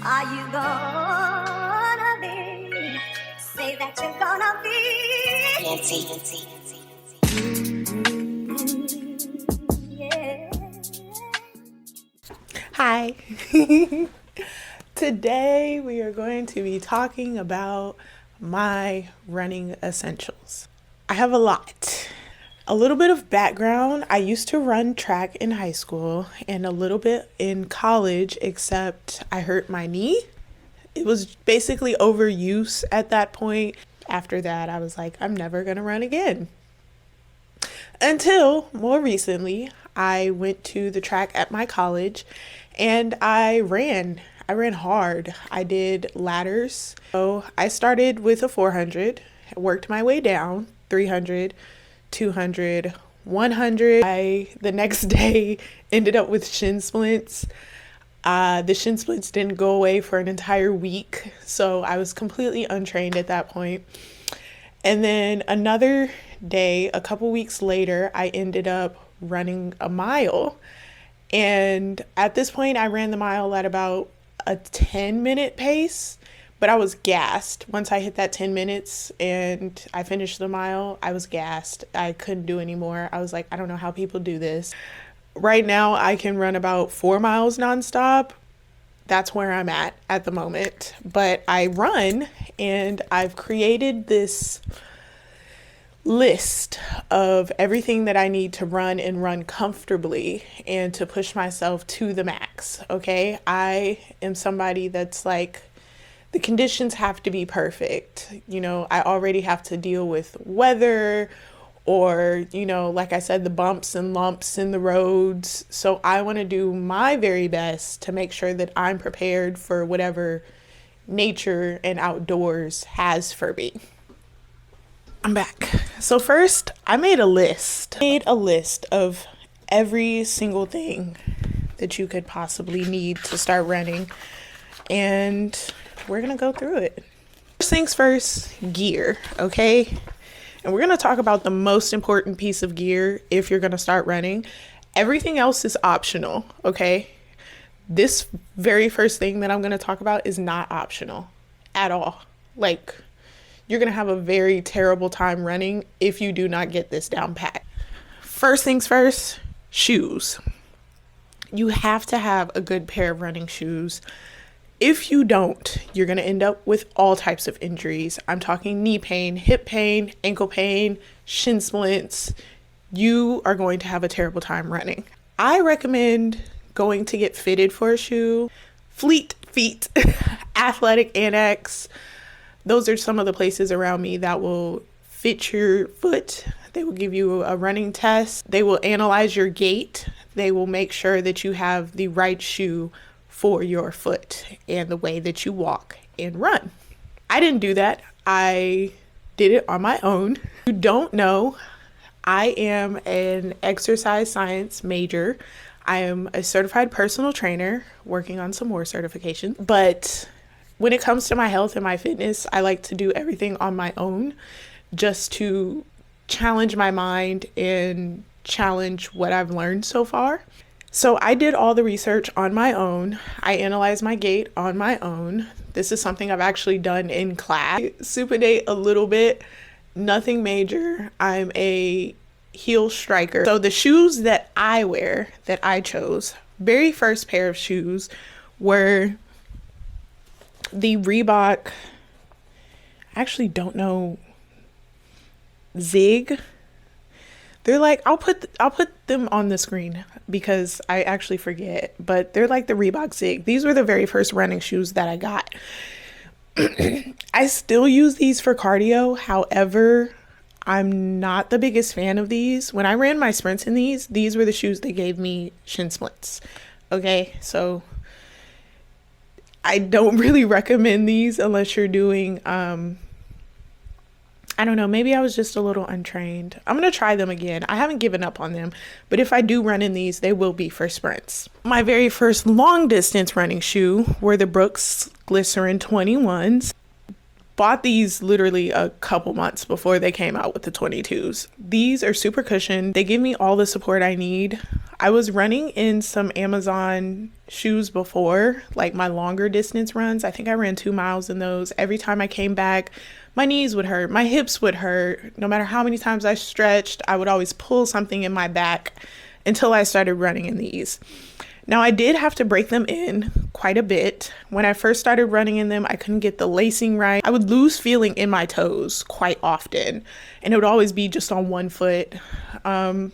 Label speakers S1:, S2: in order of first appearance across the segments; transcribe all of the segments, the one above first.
S1: Are you gonna be? Say that you're gonna be Nancy. Yeah.
S2: Hi. Today we are going to be talking about my running essentials. I have a lot. A little bit of background. I used to run track in high school and a little bit in college, except I hurt my knee. It was basically overuse at that point. After that, I was like, I'm never going to run again. Until more recently, I went to the track at my college and I ran hard. I did ladders. So I started with a 400, worked my way down, 300, 200, 100. The next day ended up with shin splints. The shin splints didn't go away for an entire week, so I was completely untrained at that point. And then another day, a couple weeks later, I ended up running a mile. And at this point, I ran the mile at about a 10-minute pace, but I was gassed. Once I hit that 10 minutes and I finished the mile, I was gassed. I couldn't do anymore. I was like, I don't know how people do this. Right now, I can run about 4 miles nonstop. That's where I'm at the moment. But I run, and I've created this list of everything that I need to run and run comfortably and to push myself to the max. Okay, I am somebody that's like, the conditions have to be perfect. You know, I already have to deal with weather or, you know, like I said, the bumps and lumps in the roads. So I want to do my very best to make sure that I'm prepared for whatever nature and outdoors has for me. I'm back. So first, I made a list. Of every single thing that you could possibly need to start running. And we're going to go through it. First things first, gear, okay? And we're going to talk about the most important piece of gear if you're going to start running. Everything else is optional, okay? This very first thing that I'm going to talk about is not optional at all. Like, you're going to have a very terrible time running if you do not get this down pat. First things first, shoes. You have to have a good pair of running shoes. If you don't, you're going to end up with all types of injuries. I'm talking knee pain, hip pain, ankle pain, shin splints. You are going to have a terrible time running. I recommend going to get fitted for a shoe. Fleet Feet, Athletic Annex. Those are some of the places around me that will fit your foot. They will give you a running test. They will analyze your gait. They will make sure that you have the right shoe for your foot and the way that you walk and run. I didn't do that. I did it on my own. If you don't know, I am an exercise science major. I am a certified personal trainer working on some more certifications. But when it comes to my health and my fitness, I like to do everything on my own just to challenge my mind and challenge what I've learned so far. So I did all the research on my own. I analyzed my gait on my own. This is something I've actually done in class. I supinate a little bit, nothing major. I'm a heel striker. So the shoes that I wear, that I chose, very first pair of shoes were the Reebok, I actually don't know, Zig. They're like, I'll put them on the screen because I actually forget, but they're like the Reebok Zig. These were the very first running shoes that I got. I still use these for cardio. However, I'm not the biggest fan of these. When I ran my sprints in these were the shoes that gave me shin splints. Okay, so I don't really recommend these unless you're doing, I don't know, maybe I was just a little untrained. I'm going to try them again. I haven't given up on them, but if I do run in these, they will be for sprints. My very first long distance running shoe were the Brooks Glycerin 21s. Bought these literally a couple months before they came out with the 22s. These are super cushioned. They give me all the support I need. I was running in some Amazon shoes before, like my longer distance runs. I think I ran 2 miles in those. Every time I came back, my knees would hurt, my hips would hurt. No matter how many times I stretched, I would always pull something in my back until I started running in these. Now, I did have to break them in quite a bit. When I first started running in them, I couldn't get the lacing right. I would lose feeling in my toes quite often, and it would always be just on one foot. I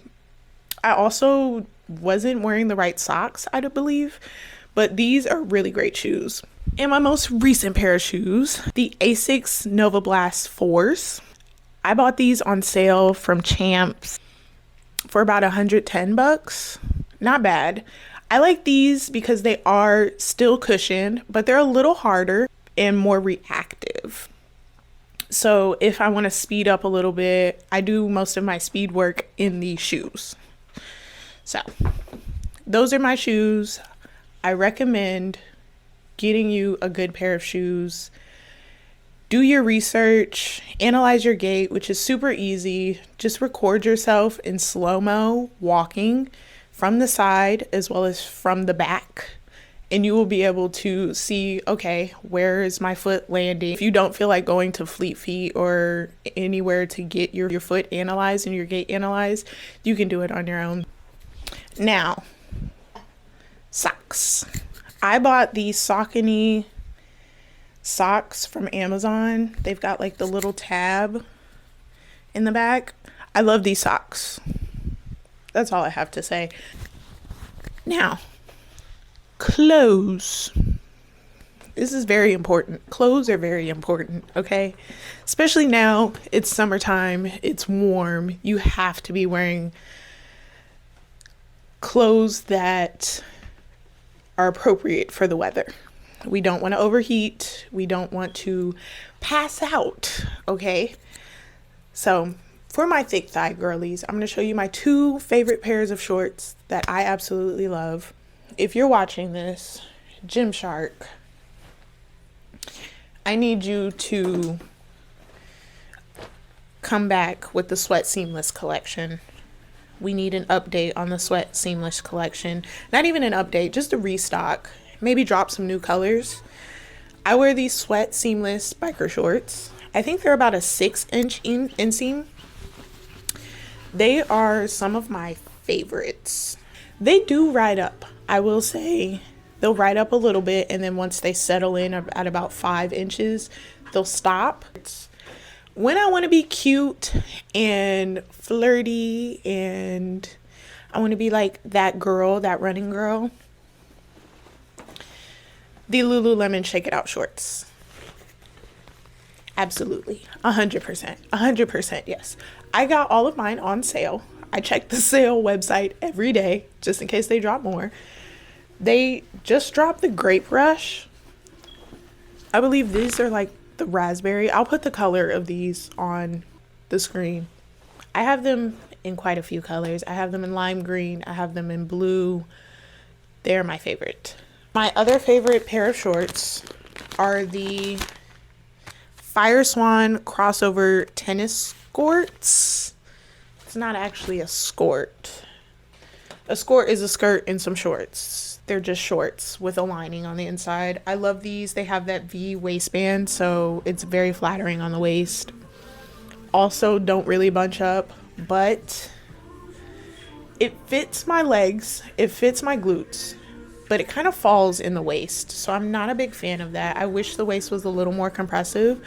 S2: also wasn't wearing the right socks, I do believe, but these are really great shoes. And my most recent pair of shoes, the Asics Novablast 4s. I bought these on sale from Champs for about $110. Not bad. I like these because they are still cushioned, but they're a little harder and more reactive. So if I want to speed up a little bit, I do most of my speed work in these shoes. So those are my shoes. I recommend getting you a good pair of shoes. Do your research, analyze your gait, which is super easy. Just record yourself in slow-mo walking from the side as well as from the back, and you will be able to see, okay, where is my foot landing? If you don't feel like going to Fleet Feet or anywhere to get your foot analyzed and your gait analyzed, you can do it on your own. Now, socks. I bought these Saucony Socks from Amazon. They've got like the little tab in the back. I love these socks. That's all I have to say. Now, clothes. This is very important. Clothes are very important, okay? Especially now, it's summertime, it's warm. You have to be wearing clothes that are appropriate for the weather. We don't want to overheat. We don't want to pass out, okay? So, for my thick thigh girlies, I'm going to show you my 2 favorite pairs of shorts that I absolutely love. If you're watching this, Gymshark, I need you to come back with the Sweat Seamless collection. We need an update on the Sweat Seamless collection. Not even an update, just a restock. Maybe drop some new colors. I wear these Sweat Seamless biker shorts. I think they're about a 6-inch inseam. They are some of my favorites. They do ride up. I will say they'll ride up a little bit, and then once they settle in at about 5 inches, they'll stop. When I want to be cute and flirty and I want to be like that girl, that running girl, the Lululemon Shake It Out shorts. Absolutely. 100%, yes. I got all of mine on sale. I check the sale website every day just in case they drop more. They just dropped the Grape Rush. I believe these are like the raspberry. I'll put the color of these on the screen. I have them in quite a few colors. I have them in lime green. I have them in blue. They're my favorite. My other favorite pair of shorts are the Fire Swan crossover tennis skirts. It's not actually a skirt. A skirt is a skirt and some shorts. They're just shorts with a lining on the inside. I love these. They have that V waistband, so it's very flattering on the waist. Also, don't really bunch up, but it fits my legs. It fits my glutes, but it kind of falls in the waist, so I'm not a big fan of that. I wish the waist was a little more compressive.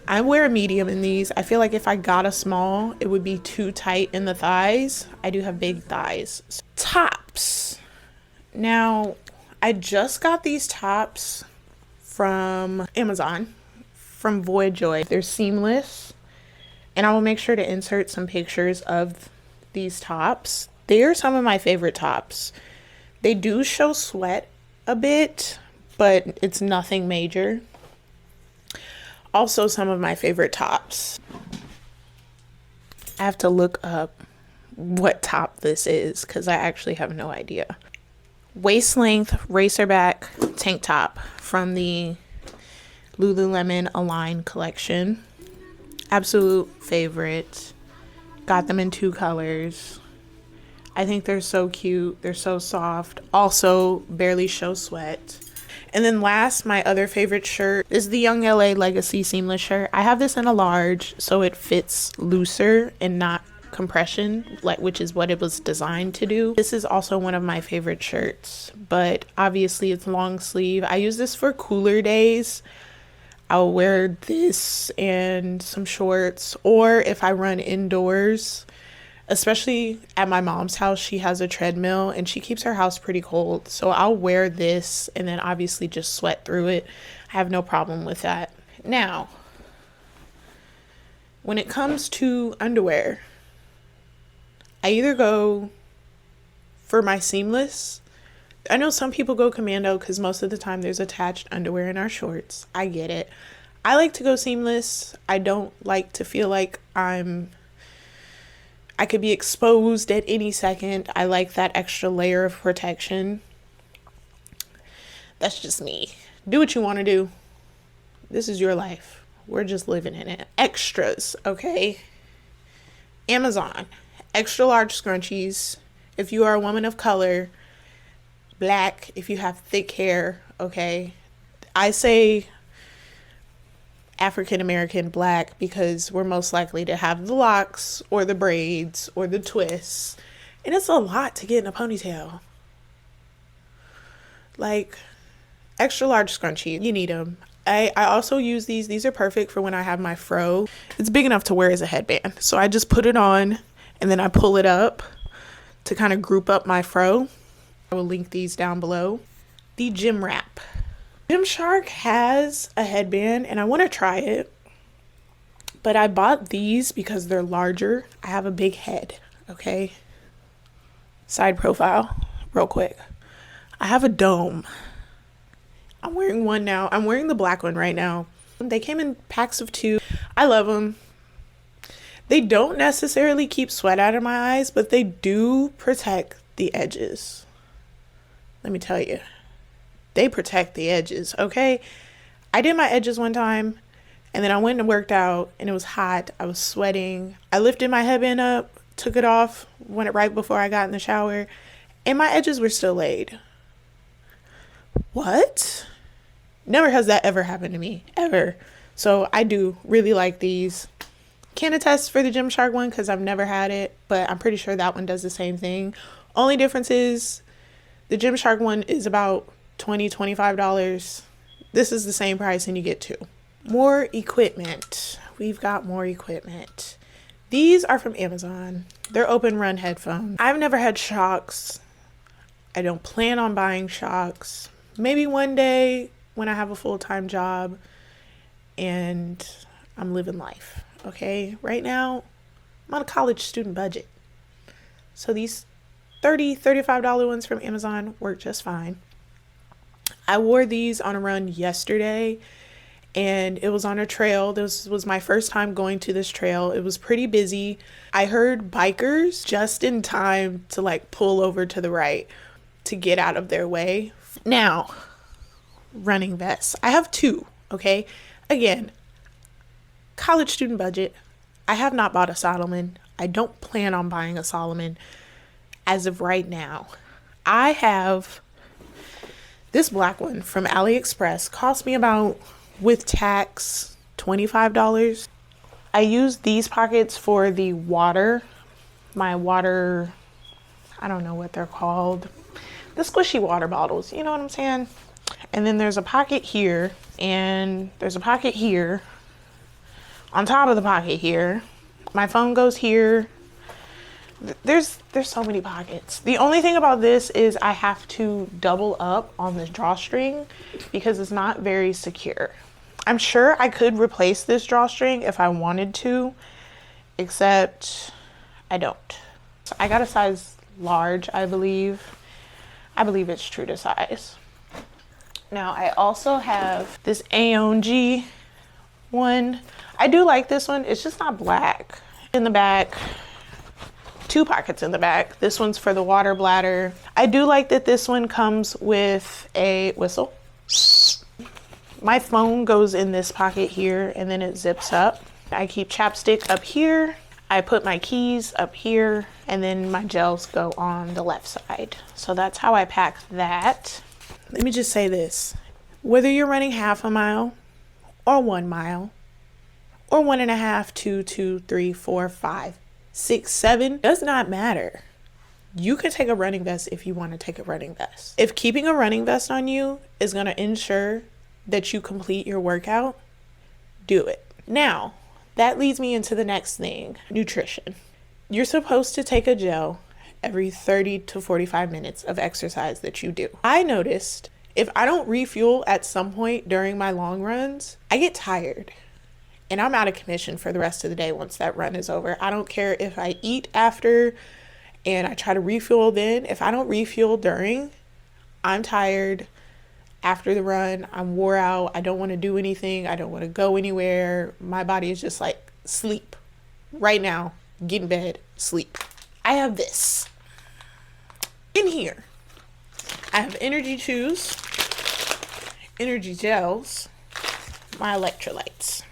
S2: I wear a medium in these. I feel like if I got a small, it would be too tight in the thighs. I do have big thighs. Tops. Now, I just got these tops from Amazon, from Void Joy. They're seamless, and I will make sure to insert some pictures of these tops. They are some of my favorite tops. They do show sweat a bit, but it's nothing major. Also, some of my favorite tops. I have to look up what top this is because I actually have no idea. Waist length racerback tank top from the Lululemon Align collection. Absolute favorite. Got them in 2 colors. I think they're so cute. They're so soft. Also, barely show sweat. And then last, my other favorite shirt is the Young LA Legacy seamless shirt. I have this in a large, so it fits looser and not compression, which is what it was designed to do. This is also one of my favorite shirts, but obviously it's long sleeve. I use this for cooler days. I'll wear this and some shorts, or if I run indoors, especially at my mom's house, she has a treadmill and she keeps her house pretty cold. So I'll wear this and then obviously just sweat through it. I have no problem with that. Now, when it comes to underwear, I either go for my seamless. I know some people go commando because most of the time there's attached underwear in our shorts. I get it. I like to go seamless. I don't like to feel like I could be exposed at any second. I like that extra layer of protection. That's just me. Do what you want to do. This is your life. We're just living in it. Extras, okay? Amazon. Extra large scrunchies. If you are a woman of color, black, if you have thick hair, okay? I say African American black because we're most likely to have the locks or the braids or the twists, and it's a lot to get in a ponytail. Like, extra large scrunchie, you need them. I also use these are perfect for when I have my fro. It's big enough to wear as a headband, so I just put it on and then I pull it up to kind of group up my fro. I will link these down below. The GymWrap. Gymshark has a headband and I want to try it, but I bought these because they're larger. I have a big head, okay? Side profile, real quick. I have a dome. I'm wearing one now. I'm wearing the black one right now. They came in packs of 2. I love them. They don't necessarily keep sweat out of my eyes, but they do protect the edges. Let me tell you. They protect the edges, okay? I did my edges one time, and then I went and worked out, and it was hot. I was sweating. I lifted my headband up, took it off, went right before I got in the shower, and my edges were still laid. What? Never has that ever happened to me, ever. So I do really like these. Can't attest for the Gymshark one because I've never had it, but I'm pretty sure that one does the same thing. Only difference is the Gymshark one is about $20-$25. This is the same price and you get 2. More equipment. We've got more equipment. These are from Amazon. They're open run headphones. I've never had shocks. I don't plan on buying shocks. Maybe one day when I have a full-time job and I'm living life, okay? Right now, I'm on a college student budget. So these $30-$35 ones from Amazon work just fine. I wore these on a run yesterday and it was on a trail. This was my first time going to this trail. It was pretty busy. I heard bikers just in time to like pull over to the right to get out of their way. Now, running vests. I have 2, okay? Again, college student budget. I have not bought a Solomon. I don't plan on buying a Solomon as of right now. I have this black one from AliExpress. Cost me about, with tax, $25. I use these pockets for the water. My water, I don't know what they're called. The squishy water bottles, you know what I'm saying? And then there's a pocket here, and there's a pocket here. On top of the pocket here. My phone goes here. There's so many pockets. The only thing about this is I have to double up on this drawstring because it's not very secure. I'm sure I could replace this drawstring if I wanted to, except I don't. So I got a size large, I believe. I believe it's true to size. Now I also have this Aonji one. I do like this one. It's just not black. In the back, 2 pockets in the back. This one's for the water bladder. I do like that this one comes with a whistle. My phone goes in this pocket here and then it zips up. I keep chapstick up here. I put my keys up here and then my gels go on the left side. So that's how I pack that. Let me just say this. Whether you're running half a mile or 1 mile or 1.5, 2, 2, 3, 4, 5, 6, 7, does not matter. You can take a running vest if you want to take a running vest. If keeping a running vest on you is going to ensure that you complete your workout, do it. Now, that leads me into the next thing, nutrition. You're supposed to take a gel every 30 to 45 minutes of exercise that you do. I noticed if I don't refuel at some point during my long runs, I get tired and I'm out of commission for the rest of the day once that run is over. I don't care if I eat after and I try to refuel then. If I don't refuel during, I'm tired. After the run, I'm wore out. I don't want to do anything. I don't want to go anywhere. My body is just like, sleep. Right now, get in bed, sleep. I have this in here. I have energy chews, energy gels, my electrolytes.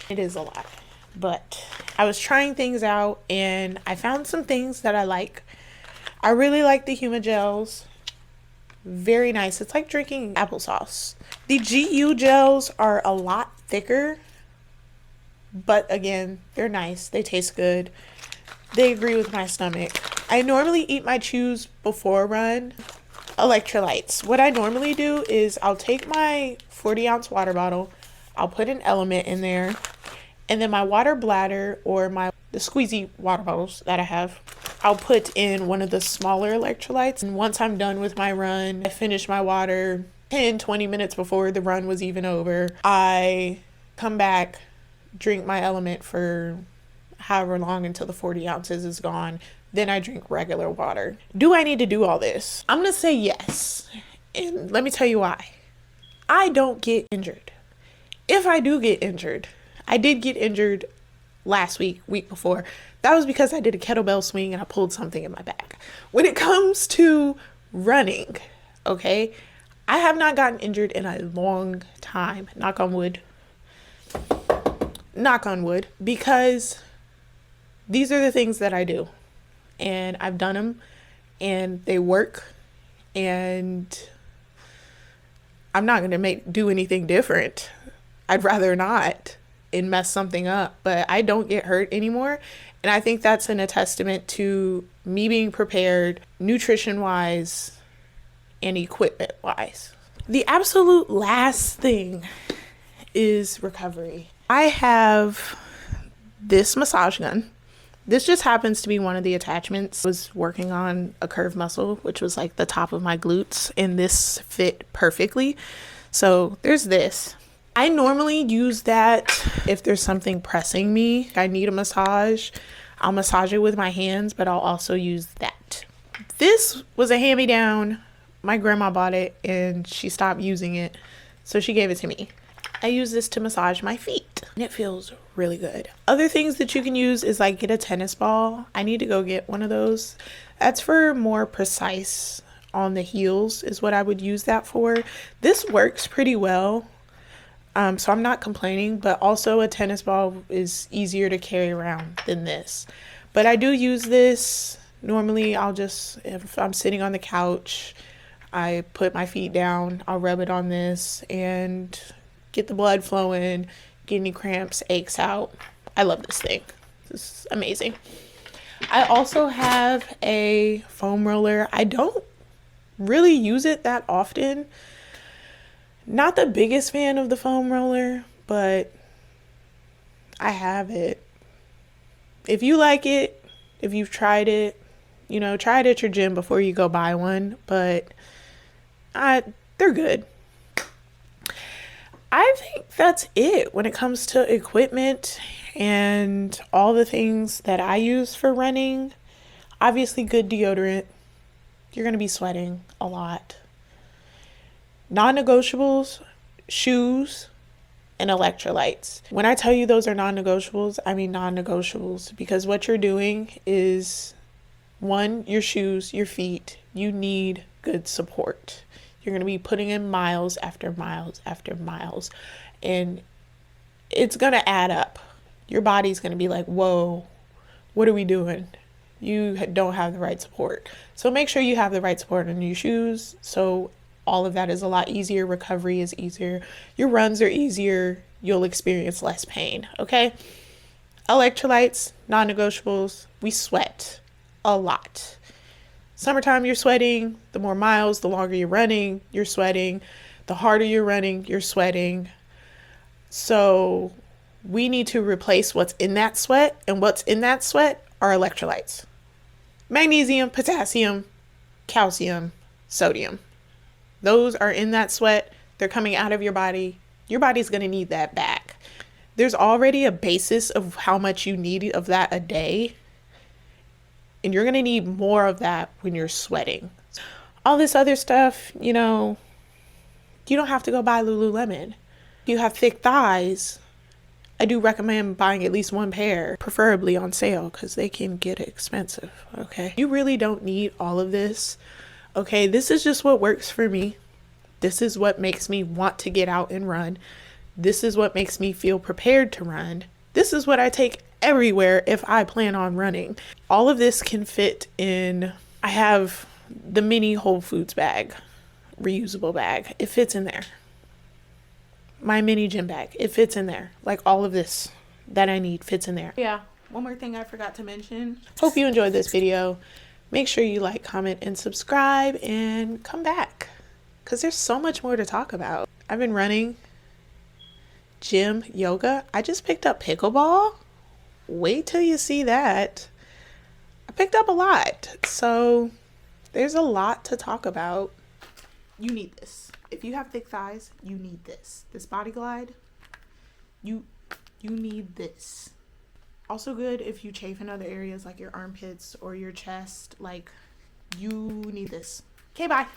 S2: It is a lot, but I was trying things out and I found some things that I like. I really like the Huma gels. Very nice. It's like drinking applesauce. The GU gels are a lot thicker, but again, they're nice. They taste good. They agree with my stomach. I normally eat my chews before a run. Electrolytes. What I normally do is I'll take my 40-ounce water bottle, I'll put an element in there, and then my water bladder or the squeezy water bottles that I have, I'll put in one of the smaller electrolytes. And once I'm done with my run, I finish my water 10, 20 minutes before the run was even over. I come back, drink my element for however long until the 40 ounces is gone. Then I drink regular water. Do I need to do all this? I'm going to say yes. And let me tell you why. I don't get injured. If I do get injured, I did get injured last week before. That was because I did a kettlebell swing and I pulled something in my back. When it comes to running, okay, I have not gotten injured in a long time. Knock on wood. Knock on wood. Because these are the things that I do. And I've done them and they work. And I'm not going to do anything different. I'd rather not and mess something up, but I don't get hurt anymore. And I think that's a testament to me being prepared nutrition wise and equipment wise. The absolute last thing is recovery. I have this massage gun. This just happens to be one of the attachments. I was working on a curved muscle, which was like the top of my glutes, and this fit perfectly. So there's this. I normally use that if there's something pressing me. I need a massage. I'll massage it with my hands, but I'll also use that. This was a hand-me-down. My grandma bought it and she stopped using it, so she gave it to me. I use this to massage my feet and it feels really good. Other things that you can use is like get a tennis ball. I need to go get one of those. That's for more precise on the heels is what I would use that for. This works pretty well. So I'm not complaining, but also a tennis ball is easier to carry around than this. But I do use this. Normally if I'm sitting on the couch, I put my feet down, I'll rub it on this and get the blood flowing, get any cramps, aches out. I love this thing. This is amazing. I also have a foam roller. I don't really use it that often. Not the biggest fan of the foam roller, but I have it. If you like it, if you've tried it, try it at your gym before you go buy one, but they're good. I think that's it when it comes to equipment and all the things that I use for running. Obviously, good deodorant. You're going to be sweating a lot. Non-negotiables, shoes, and electrolytes. When I tell you those are non-negotiables, I mean non-negotiables, because what you're doing is, one, your shoes, your feet, you need good support. You're going to be putting in miles after miles after miles, and it's going to add up. Your body's going to be like, whoa, what are we doing? You don't have the right support. So make sure you have the right support on your shoes. So all of that is a lot easier. Recovery is easier. Your runs are easier. You'll experience less pain. Okay. Electrolytes, non-negotiables. We sweat a lot. Summertime, you're sweating. The more miles, the longer you're running, you're sweating. The harder you're running, you're sweating. So we need to replace what's in that sweat, and what's in that sweat are electrolytes. Magnesium, potassium, calcium, sodium. Those are in that sweat. They're coming out of your body. Your body's going to need that back. There's already a basis of how much you need of that a day. And you're going to need more of that when you're sweating. All this other stuff, you don't have to go buy Lululemon. If you have thick thighs, I do recommend buying at least one pair, preferably on sale, because they can get expensive, okay? You really don't need all of this, okay? This is just what works for me. This is what makes me want to get out and run. This is what makes me feel prepared to run. This is what I take everywhere if I plan on running. All of this can fit in. I have the mini Whole Foods bag, reusable bag. It fits in there. My mini gym bag, it fits in there. Like all of this that I need fits in there. Yeah, one more thing I forgot to mention. Hope you enjoyed this video. Make sure you like, comment, and subscribe, and come back, because there's so much more to talk about. I've been running, gym, yoga. I just picked up pickleball. Wait till you see that. I picked up a lot. So there's a lot to talk about. You need this. If you have thick thighs, you need this. This BodyGlide, you need this. Also good if you chafe in other areas like your armpits or your chest. Like, you need this. Okay, bye.